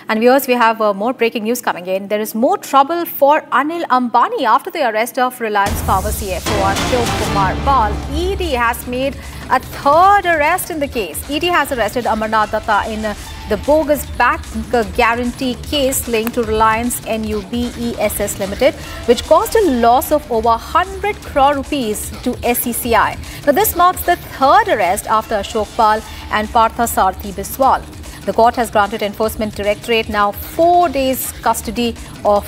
And viewers, we have more breaking news coming in. There is more trouble for Anil Ambani after the arrest of Reliance Power CFO Ashok Kumar Pal. ED has made a third arrest in the case. ED has arrested Amarnath Datta in the bogus bank guarantee case linked to Reliance NUBESS Limited, which caused a loss of over 100 crore rupees to SECI. Now, this marks the third arrest after Ashok Pal and Partha Sarthi Biswal. The court has granted Enforcement Directorate now 4 days custody of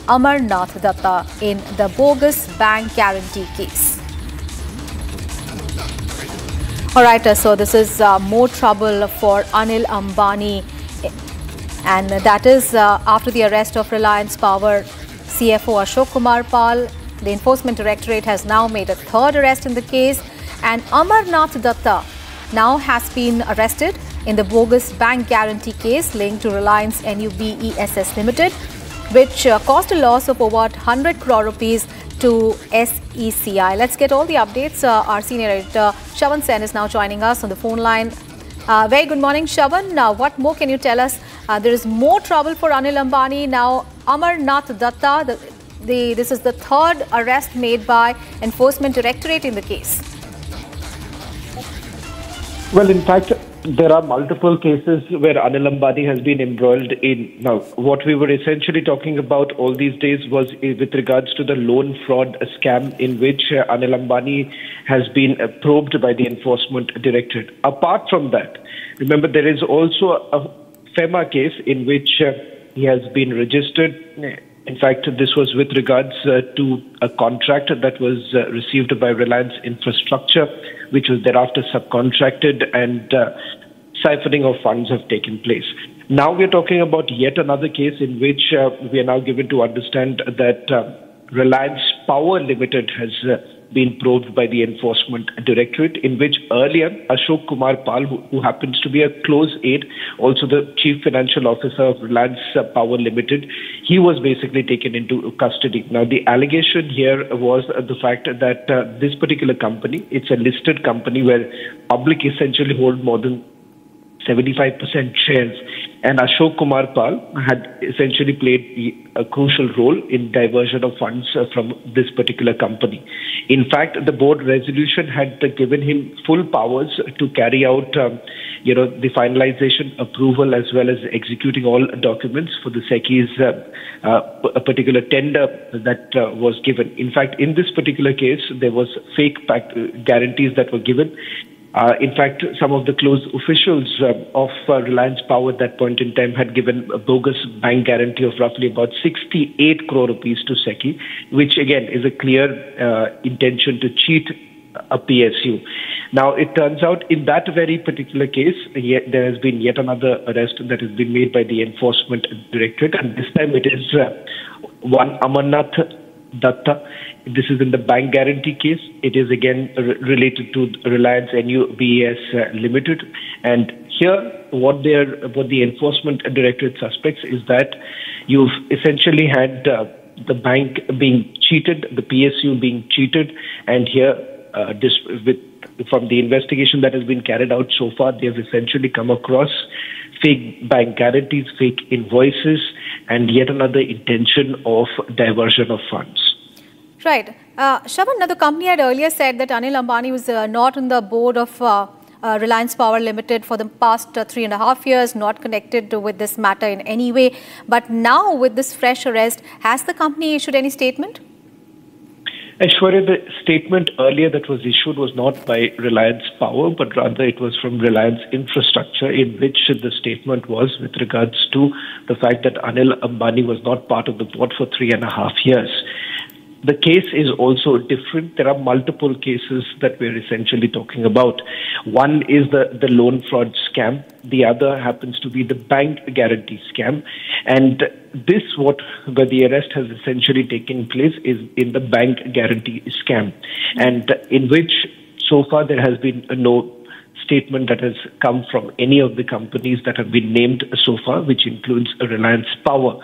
Amarnath Datta in the bogus bank guarantee case. All right, so this is more trouble for Anil Ambani, and that is after the arrest of Reliance Power CFO Ashok Kumar Pal. The Enforcement Directorate has now made a third arrest in the case, and Amarnath Datta now has been arrested in the bogus bank guarantee case linked to Reliance NUBESS Limited, which caused a loss of over 100 crore rupees to SECI. Let's get all the updates. Our senior editor Shravan Sen is now joining us on the phone line. Very good morning, Shravan. What more can you tell us? There is more trouble for Anil Ambani now. Amarnath Datta, this is the third arrest made by Enforcement Directorate in the case. Well, in fact, there are multiple cases where Anil Ambani has been embroiled in. Now, what we were essentially talking about all these days was with regards to the loan fraud scam in which Anil Ambani has been probed by the Enforcement Directorate. Apart from that, remember, there is also a FEMA case in which he has been registered. In fact, this was with regards to a contract that was received by Reliance Infrastructure, which was thereafter subcontracted, and siphoning of funds have taken place. Now we're talking about yet another case in which we are now given to understand that Reliance Power Limited has been probed by the Enforcement Directorate, in which earlier Ashok Kumar Pal, who happens to be a close aide, also the Chief Financial Officer of Reliance Power Limited, he was basically taken into custody. Now, the allegation here was the fact that this particular company, it's a listed company where public essentially hold more than 75% shares, and Ashok Kumar Pal had essentially played a crucial role in diversion of funds from this particular company. In fact, the board resolution had given him full powers to carry out, the finalization, approval, as well as executing all documents for the SECI's a particular tender that was given. In fact, in this particular case, there was fake guarantees that were given. In fact, some of the close officials of Reliance Power at that point in time had given a bogus bank guarantee of roughly about 68 crore rupees to SECI, which again is a clear intention to cheat a PSU. Now, it turns out in that very particular case, there has been yet another arrest that has been made by the Enforcement Directorate, and this time it is one Amarnath Datta. This is in the bank guarantee case. It is again related to Reliance NUBESS Limited. And here, what the Enforcement Directorate suspects is that you've essentially had the bank being cheated, the PSU being cheated, and here, from the investigation that has been carried out so far, they have essentially come across fake bank guarantees, fake invoices, and yet another intention of diversion of funds. Right. Shravan, the company had earlier said that Anil Ambani was not on the board of Reliance Power Limited for the past 3.5 years, not connected with this matter in any way. But now, with this fresh arrest, has the company issued any statement? Aishwarya, the statement earlier that was issued was not by Reliance Power, but rather it was from Reliance Infrastructure, in which the statement was with regards to the fact that Anil Ambani was not part of the board for 3.5 years. The case is also different. There are multiple cases that we're essentially talking about. One is the loan fraud scam. The other happens to be the bank guarantee scam. And where the arrest has essentially taken place is in the bank guarantee scam, and in which so far there has been no statement that has come from any of the companies that have been named so far, which includes Reliance Power.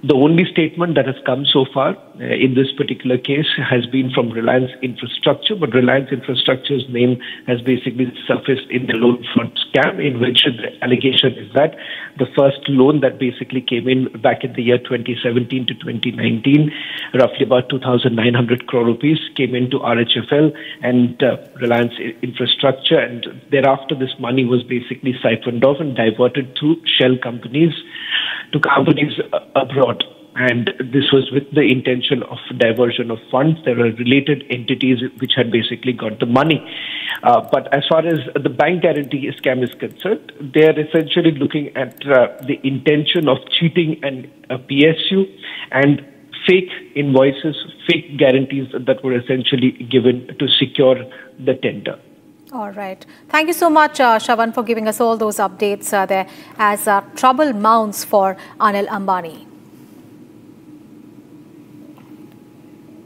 The only statement that has come so far in this particular case has been from Reliance Infrastructure, but Reliance Infrastructure's name has basically surfaced in the loan fraud scam, in which the allegation is that the first loan that basically came in back in the year 2017 to 2019, roughly about 2,900 crore rupees, came into RHFL and Reliance Infrastructure, and thereafter this money was basically siphoned off and diverted to shell companies to companies abroad. And this was with the intention of diversion of funds. There were related entities which had basically got the money. But as far as the bank guarantee scam is concerned, they are essentially looking at the intention of cheating a PSU and fake invoices, fake guarantees that were essentially given to secure the tender. All right. Thank you so much, Shravan, for giving us all those updates there as trouble mounts for Anil Ambani.